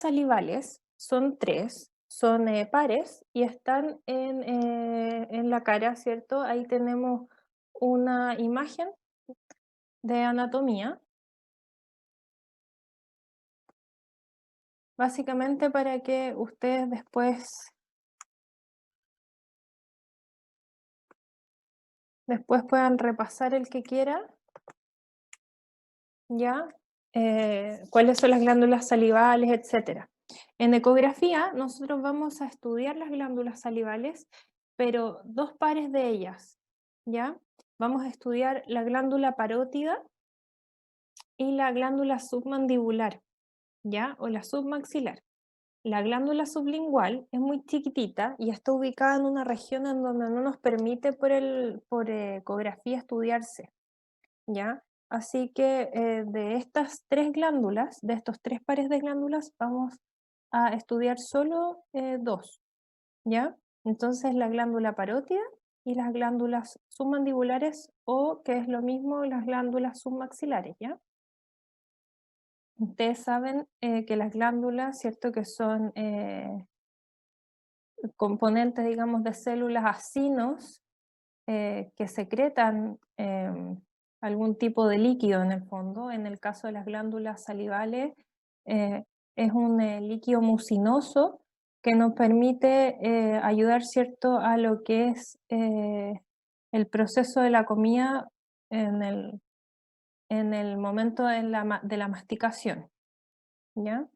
salivales son tres, son pares y están en la cara, ¿cierto? Ahí tenemos una imagen de anatomía, básicamente para que ustedes después puedan repasar el que quiera, ¿ya? Cuáles son las glándulas salivales, etcétera. En ecografía, nosotros vamos a estudiar las glándulas salivales, pero dos pares de ellas, ¿ya? Vamos a estudiar la glándula parótida y la glándula submandibular, ¿ya? O la submaxilar. La glándula sublingual es muy chiquitita y está ubicada en una región en donde no nos permite por ecografía estudiarse, ¿ya? Así que de estas tres glándulas, de estos tres pares de glándulas, vamos a estudiar solo dos, ¿ya? Entonces la glándula parótida y las glándulas submandibulares o, que es lo mismo, las glándulas submaxilares, ¿ya? Ustedes saben que las glándulas, ¿cierto? Que son componentes, digamos, de células acinos que secretan algún tipo de líquido en el fondo. En el caso de las glándulas salivales, eh, es un líquido mucinoso que nos permite ayudar, ¿cierto?, a lo que es el proceso de la comida en el momento de la masticación, ¿ya?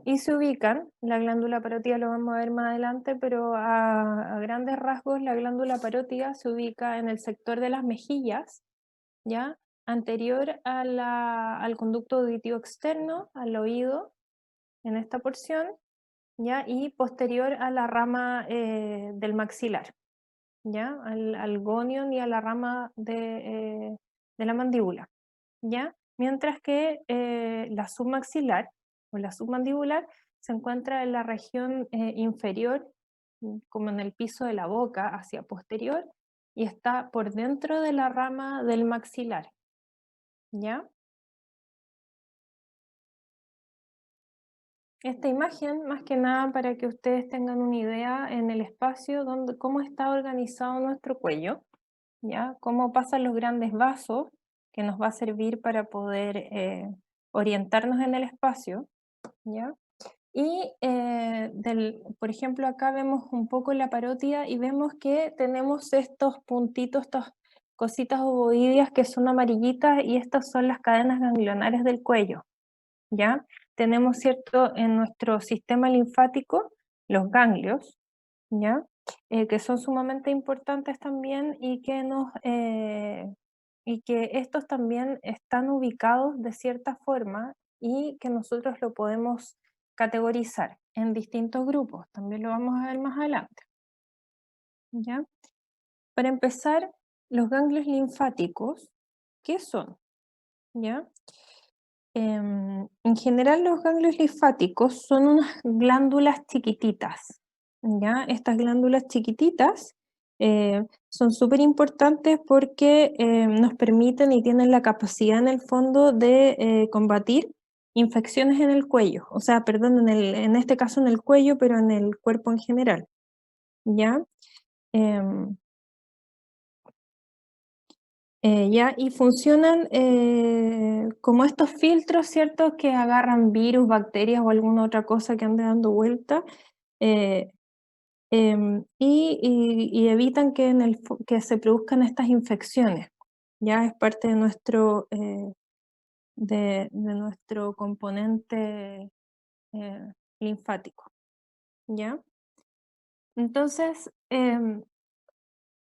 Y se ubican, la glándula parótida lo vamos a ver más adelante, pero a grandes rasgos la glándula parótida se ubica en el sector de las mejillas, ¿ya? Anterior al conducto auditivo externo, al oído, en esta porción, ¿ya? Y posterior a la rama del maxilar, ¿ya? Al gonion y a la rama de la mandíbula, ¿ya? Mientras que la submaxilar o la submandibular se encuentra en la región inferior, como en el piso de la boca, hacia posterior, y está por dentro de la rama del maxilar, ¿ya? Esta imagen, más que nada para que ustedes tengan una idea en el espacio donde, cómo está organizado nuestro cuello, ¿ya? Cómo pasan los grandes vasos, que nos va a servir para poder orientarnos en el espacio, ¿ya? Y por ejemplo, acá vemos un poco la parótida y vemos que tenemos estos puntitos, estas cositas ovoideas que son amarillitas y estas son las cadenas ganglionares del cuello, ¿ya? Tenemos, ¿cierto?, en nuestro sistema linfático los ganglios, ¿ya? Que son sumamente importantes también y que estos también están ubicados de cierta forma y que nosotros lo podemos categorizar en distintos grupos, también lo vamos a ver más adelante, ¿ya? Para empezar, los ganglios linfáticos, ¿qué son? ¿Ya? En general los ganglios linfáticos son unas glándulas chiquititas, ¿ya? Estas glándulas chiquititas son súper importantes porque nos permiten y tienen la capacidad en el fondo de combatir infecciones en el cuello, o sea, perdón, en este caso en el cuello, pero en el cuerpo en general, ¿ya? Em, ya, y funcionan como estos filtros, ¿cierto? Que agarran virus, bacterias o alguna otra cosa que ande dando vuelta eh, y evitan que, que se produzcan estas infecciones. Ya es parte de de nuestro componente linfático. ¿Ya? Entonces,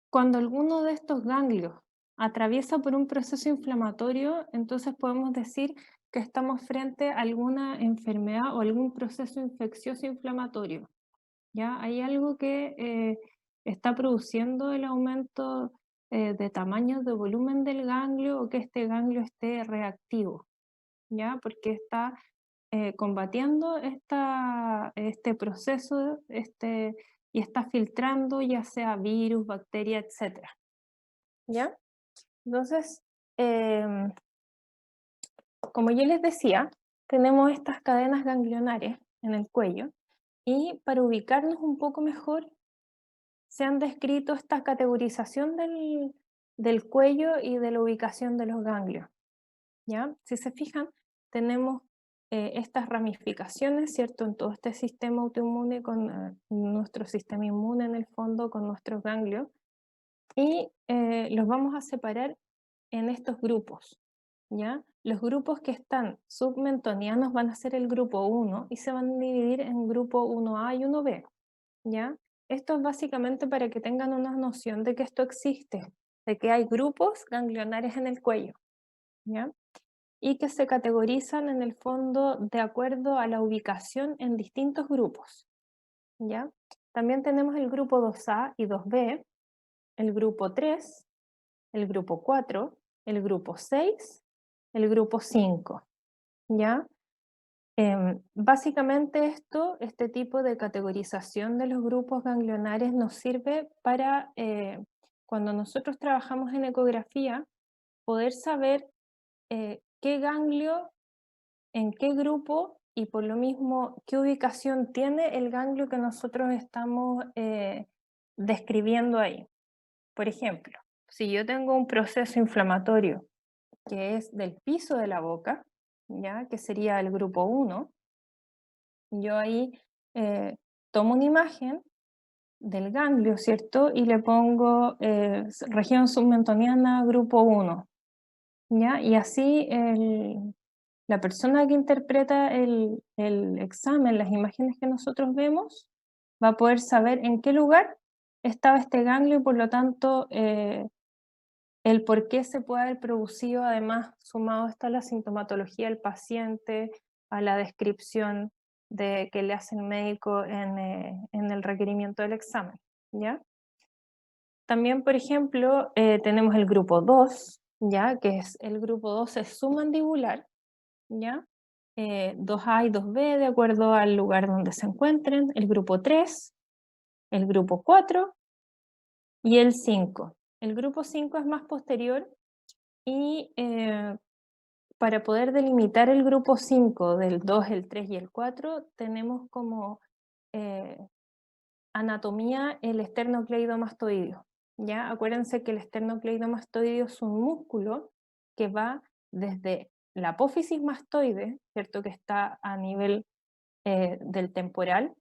cuando alguno de estos ganglios atraviesa por un proceso inflamatorio, entonces podemos decir que estamos frente a alguna enfermedad o algún proceso infeccioso inflamatorio. ¿Ya? Hay algo que está produciendo el aumento de tamaño, de volumen del ganglio o que este ganglio esté reactivo, ¿ya? Porque está combatiendo este proceso y está filtrando ya sea virus, bacteria, etc. ¿ya? Entonces, como yo les decía, tenemos estas cadenas ganglionares en el cuello y para ubicarnos un poco mejor se han descrito esta categorización del cuello y de la ubicación de los ganglios, ¿ya? Si se fijan, tenemos estas ramificaciones, ¿cierto? En todo este sistema autoinmune con nuestro sistema inmune en el fondo, con nuestros ganglios, y los vamos a separar en estos grupos, ¿ya? Los grupos que están submentonianos van a ser el grupo 1 y se van a dividir en grupo 1A y 1B, ¿ya? Esto es básicamente para que tengan una noción de que esto existe, de que hay grupos ganglionares en el cuello, ¿ya? Y que se categorizan en el fondo de acuerdo a la ubicación en distintos grupos, ¿ya? También tenemos el grupo 2A y 2B, el grupo 3, el grupo 4, el grupo 6, el grupo 5, ¿ya? Básicamente este tipo de categorización de los grupos ganglionares nos sirve para, cuando nosotros trabajamos en ecografía, poder saber qué ganglio, en qué grupo y por lo mismo qué ubicación tiene el ganglio que nosotros estamos describiendo ahí. Por ejemplo, si yo tengo un proceso inflamatorio que es del piso de la boca, ¿ya? Que sería el grupo 1, yo ahí tomo una imagen del ganglio, ¿cierto? Y le pongo región submentoniana grupo 1, ¿ya? Y así la persona que interpreta el examen, las imágenes que nosotros vemos, va a poder saber en qué lugar estaba este ganglio y por lo tanto el por qué se puede haber producido, además, sumado esto a la sintomatología del paciente, a la descripción que le hace el médico en el requerimiento del examen, ¿ya? También, por ejemplo, tenemos el grupo 2, ¿ya? Que es el grupo 2 es submandibular, ¿ya? 2A y 2B de acuerdo al lugar donde se encuentren, el grupo 3, el grupo 4 y el 5. El grupo 5 es más posterior y para poder delimitar el grupo 5 del 2, el 3 y el 4, tenemos como eh, anatomía el esternocleidomastoideo, ¿ya? Acuérdense que el esternocleidomastoideo es un músculo que va desde la apófisis mastoide, ¿cierto? Que está a nivel del temporal,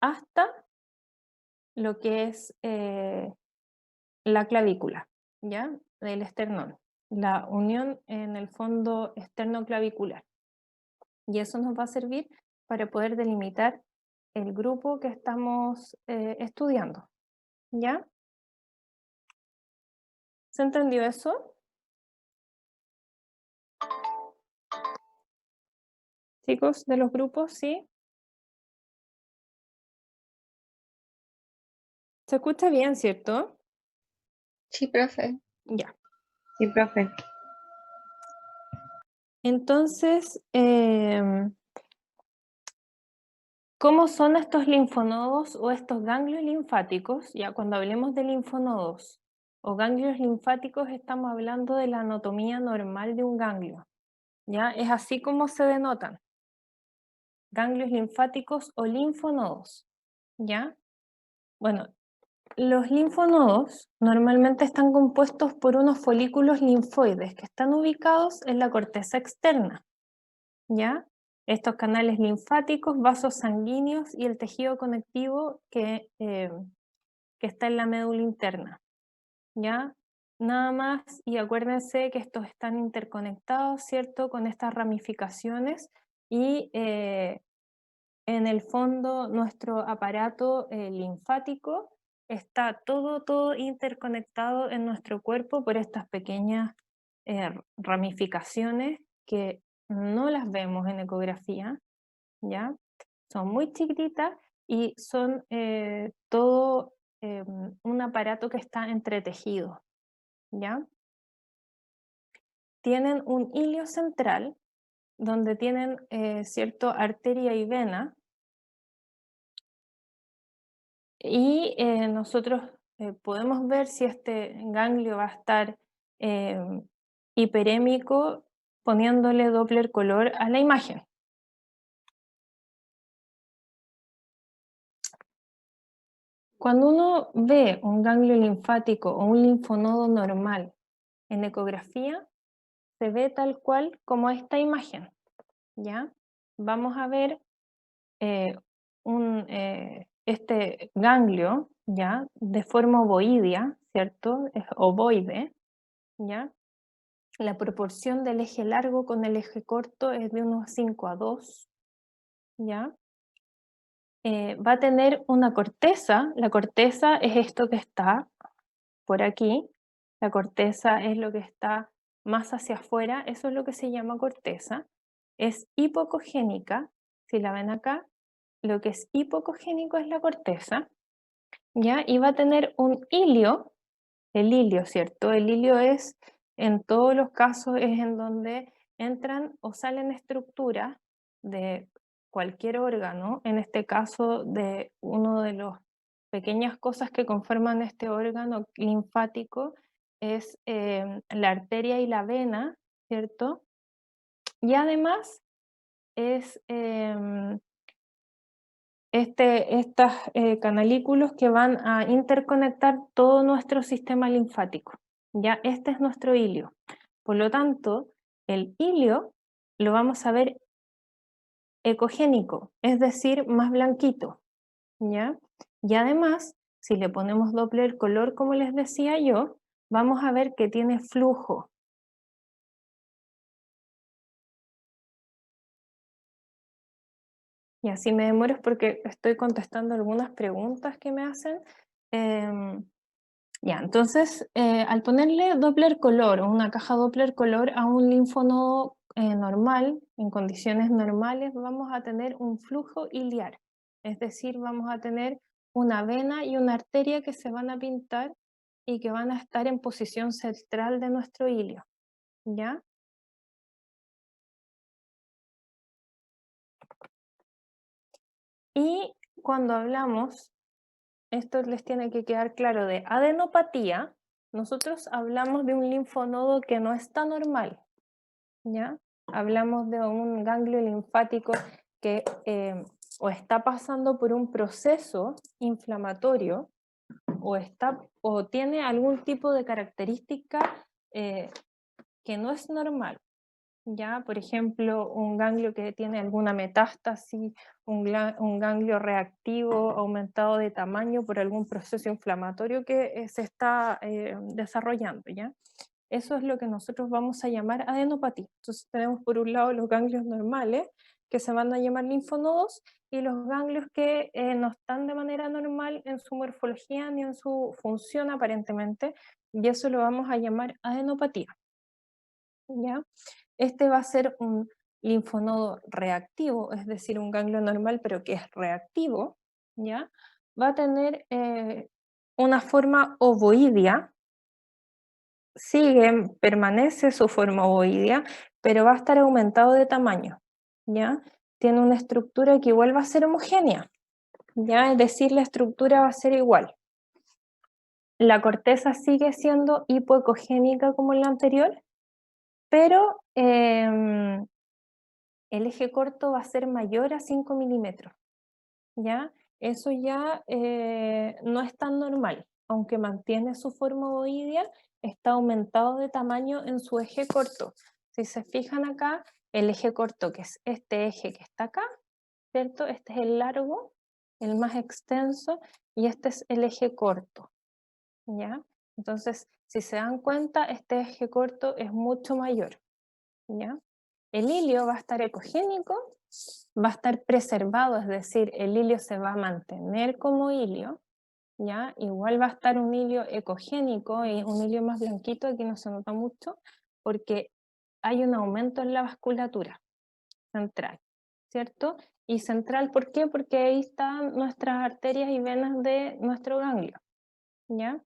hasta lo que es la clavícula, ¿ya? Del esternón, la unión en el fondo esternoclavicular. Y eso nos va a servir para poder delimitar el grupo que estamos estudiando, ¿ya? ¿Se entendió eso? Chicos, de los grupos, ¿sí? ¿Se escucha bien, cierto? Sí, profe. Ya. Sí, profe. Entonces, ¿cómo son estos linfonodos o estos ganglios linfáticos? Ya cuando hablemos de linfonodos o ganglios linfáticos estamos hablando de la anatomía normal de un ganglio. ¿Ya? Es así como se denotan. Ganglios linfáticos o linfonodos. ¿Ya? Bueno, los linfonodos normalmente están compuestos por unos folículos linfoides que están ubicados en la corteza externa. ¿Ya? Estos canales linfáticos, vasos sanguíneos y el tejido conectivo que está en la médula interna, ¿ya? Nada más, y acuérdense que estos están interconectados, ¿cierto? Con estas ramificaciones y en el fondo nuestro aparato linfático está todo interconectado en nuestro cuerpo por estas pequeñas ramificaciones que no las vemos en ecografía, ¿ya? Son muy chiquititas y son todo un aparato que está entretejido, ¿ya? Tienen un hilio central donde tienen cierto arteria y vena y nosotros podemos ver si este ganglio va a estar hiperémico poniéndole Doppler color a la imagen. Cuando uno ve un ganglio linfático o un linfonodo normal en ecografía, se ve tal cual como esta imagen, ¿ya? Vamos a ver este ganglio, ¿ya? De forma ovoidea, ¿cierto? Es ovoide, ¿ya? La proporción del eje largo con el eje corto es de unos 5:2, ¿ya? Va a tener una corteza. La corteza es esto que está por aquí. La corteza es lo que está más hacia afuera. Eso es lo que se llama corteza. Es hipocogénica. Si la ven acá, lo que es hipocogénico es la corteza, ¿ya? Y va a tener un hilio, el hilio, ¿cierto? El hilio es, en todos los casos, es en donde entran o salen estructuras de cualquier órgano, en este caso de uno de las pequeñas cosas que conforman este órgano linfático, es la arteria y la vena, ¿cierto? Y además es estos canalículos que van a interconectar todo nuestro sistema linfático. Ya, este es nuestro hilio. Por lo tanto, el hilio lo vamos a ver ecogénico, es decir, más blanquito, ¿ya? Y además, si le ponemos Doppler color, como les decía yo, vamos a ver que tiene flujo. Y así me demoro es porque estoy contestando algunas preguntas que me hacen. Ya, entonces, al ponerle Doppler color o una caja Doppler color a un linfonodo normal, en condiciones normales, vamos a tener un flujo iliar. Es decir, vamos a tener una vena y una arteria que se van a pintar y que van a estar en posición central de nuestro hilio. ¿Ya? Y cuando hablamos, esto les tiene que quedar claro, de adenopatía, nosotros hablamos de un linfonodo que no está normal, ¿ya? Hablamos de un ganglio linfático que o está pasando por un proceso inflamatorio o tiene algún tipo de característica que no es normal. ¿Ya? Por ejemplo, un ganglio que tiene alguna metástasis, un ganglio reactivo aumentado de tamaño por algún proceso inflamatorio que se está desarrollando, ¿ya? Eso es lo que nosotros vamos a llamar adenopatía. Entonces tenemos por un lado los ganglios normales, que se van a llamar linfonodos, y los ganglios que no están de manera normal en su morfología ni en su función aparentemente, y eso lo vamos a llamar adenopatía, ¿ya? Este va a ser un linfonodo reactivo, es decir, un ganglio normal pero que es reactivo, ¿ya? Va a tener una forma ovoidea, permanece su forma ovoidea, pero va a estar aumentado de tamaño, ¿ya? Tiene una estructura que igual va a ser homogénea, ¿ya? Es decir, la estructura va a ser igual. La corteza sigue siendo hipoecogénica como la anterior, pero el eje corto va a ser mayor a 5 milímetros, ¿ya? Eso ya no es tan normal, aunque mantiene su forma ovoidea, está aumentado de tamaño en su eje corto. Si se fijan acá, el eje corto, que es este eje que está acá, ¿cierto? Este es el largo, el más extenso, y este es el eje corto, ¿ya? Entonces, si se dan cuenta, este eje corto es mucho mayor, ¿ya? El hilio va a estar ecogénico, va a estar preservado, es decir, el hilio se va a mantener como hilio, ¿ya? Igual va a estar un hilio ecogénico y un hilio más blanquito, aquí no se nota mucho, porque hay un aumento en la vasculatura central, ¿cierto? Y central, ¿por qué? Porque ahí están nuestras arterias y venas de nuestro ganglio, ¿ya?